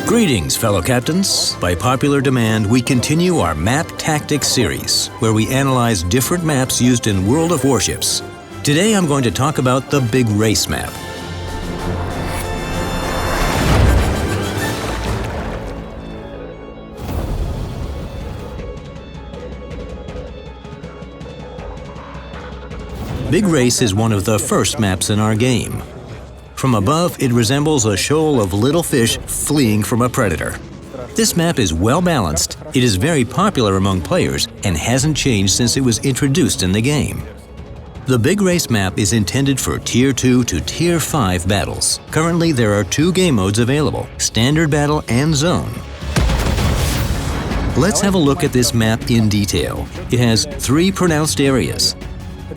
Greetings, fellow captains. By popular demand, we continue our Map Tactics series, where we analyze different maps used in World of Warships. Today I'm going to talk about the Big Race map. Big Race is one of the first maps in our game. From above, it resembles a shoal of little fish fleeing from a predator. This map is well balanced, it is very popular among players, and hasn't changed since it was introduced in the game. The Big Race map is intended for Tier 2 to Tier 5 battles. Currently, there are two game modes available, Standard Battle and Zone. Let's have a look at this map in detail. It has three pronounced areas: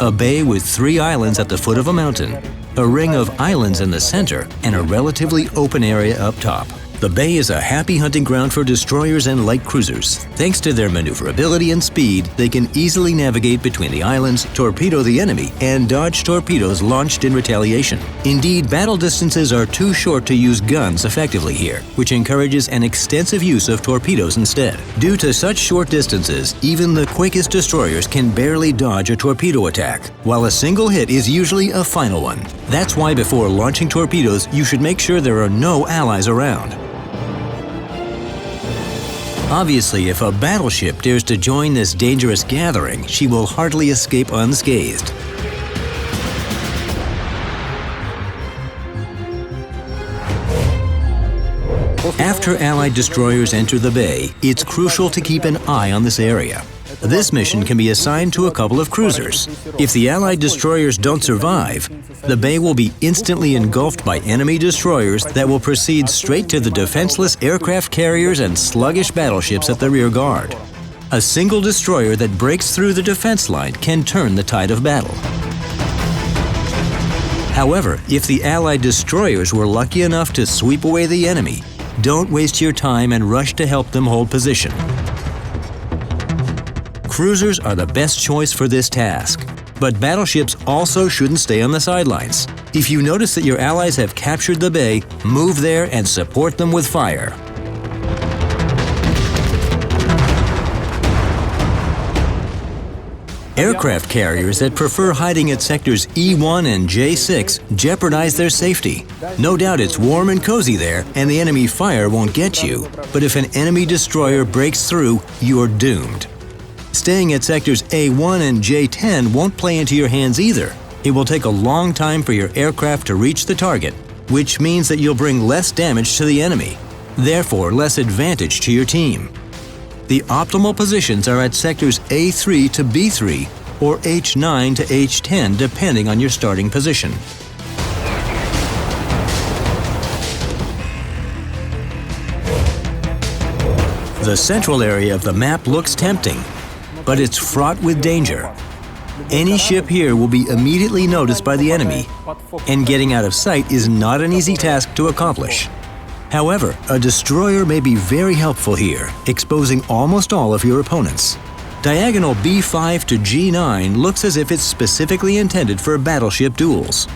a bay with three islands at the foot of a mountain, a ring of islands in the center, and a relatively open area up top. The bay is a happy hunting ground for destroyers and light cruisers. Thanks to their maneuverability and speed, they can easily navigate between the islands, torpedo the enemy, and dodge torpedoes launched in retaliation. Indeed, battle distances are too short to use guns effectively here, which encourages an extensive use of torpedoes instead. Due to such short distances, even the quickest destroyers can barely dodge a torpedo attack, while a single hit is usually a final one. That's why before launching torpedoes, you should make sure there are no allies around. Obviously, if a battleship dares to join this dangerous gathering, she will hardly escape unscathed. After Allied destroyers enter the bay, it's crucial to keep an eye on this area. This mission can be assigned to a couple of cruisers. If the Allied destroyers don't survive, the bay will be instantly engulfed by enemy destroyers that will proceed straight to the defenseless aircraft carriers and sluggish battleships at the rear guard. A single destroyer that breaks through the defense line can turn the tide of battle. However, if the Allied destroyers were lucky enough to sweep away the enemy, don't waste your time and rush to help them hold position. Cruisers are the best choice for this task, but battleships also shouldn't stay on the sidelines. If you notice that your allies have captured the bay, move there and support them with fire. Aircraft carriers that prefer hiding at sectors E1 and J6 jeopardize their safety. No doubt it's warm and cozy there, and the enemy fire won't get you, but if an enemy destroyer breaks through, you're doomed. Staying at sectors A1 and J10 won't play into your hands either. It will take a long time for your aircraft to reach the target, which means that you'll bring less damage to the enemy, therefore less advantage to your team. The optimal positions are at sectors A3 to B3 or H9 to H10 depending on your starting position. The central area of the map looks tempting, but it's fraught with danger. Any ship here will be immediately noticed by the enemy, and getting out of sight is not an easy task to accomplish. However, a destroyer may be very helpful here, exposing almost all of your opponents. Diagonal B5 to G9 looks as if it's specifically intended for battleship duels.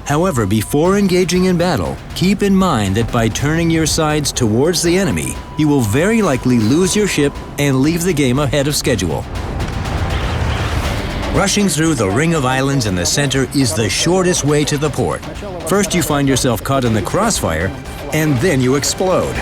However, before engaging in battle, keep in mind that by turning your sides towards the enemy, you will very likely lose your ship and leave the game ahead of schedule. Rushing through the ring of islands in the center is the shortest way to the port. First, you find yourself caught in the crossfire, and then you explode.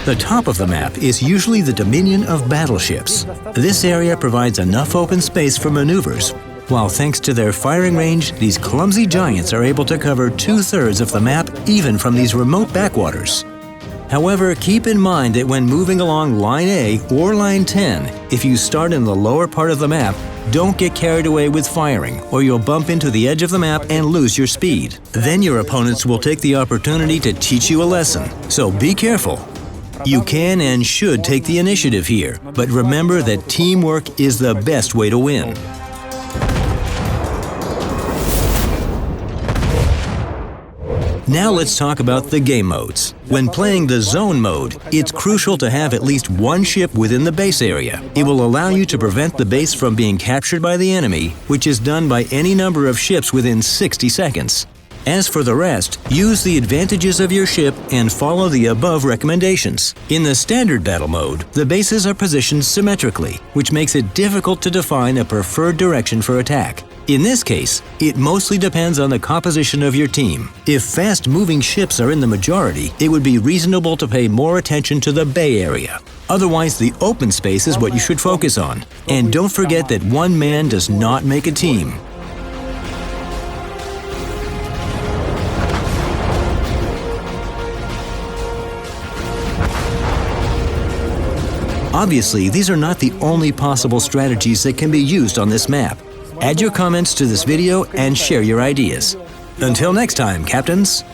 The top of the map is usually the dominion of battleships. This area provides enough open space for maneuvers, while thanks to their firing range, these clumsy giants are able to cover 2/3 of the map even from these remote backwaters. However, keep in mind that when moving along Line A or Line 10, if you start in the lower part of the map, don't get carried away with firing, or you'll bump into the edge of the map and lose your speed. Then your opponents will take the opportunity to teach you a lesson, so be careful. You can and should take the initiative here, but remember that teamwork is the best way to win. Now let's talk about the game modes. When playing the zone mode, it's crucial to have at least one ship within the base area. It will allow you to prevent the base from being captured by the enemy, which is done by any number of ships within 60 seconds. As for the rest, use the advantages of your ship and follow the above recommendations. In the standard battle mode, the bases are positioned symmetrically, which makes it difficult to define a preferred direction for attack. In this case, it mostly depends on the composition of your team. If fast-moving ships are in the majority, it would be reasonable to pay more attention to the bay area. Otherwise, the open space is what you should focus on. And don't forget that one man does not make a team. Obviously, these are not the only possible strategies that can be used on this map. Add your comments to this video and share your ideas. Until next time, Captains!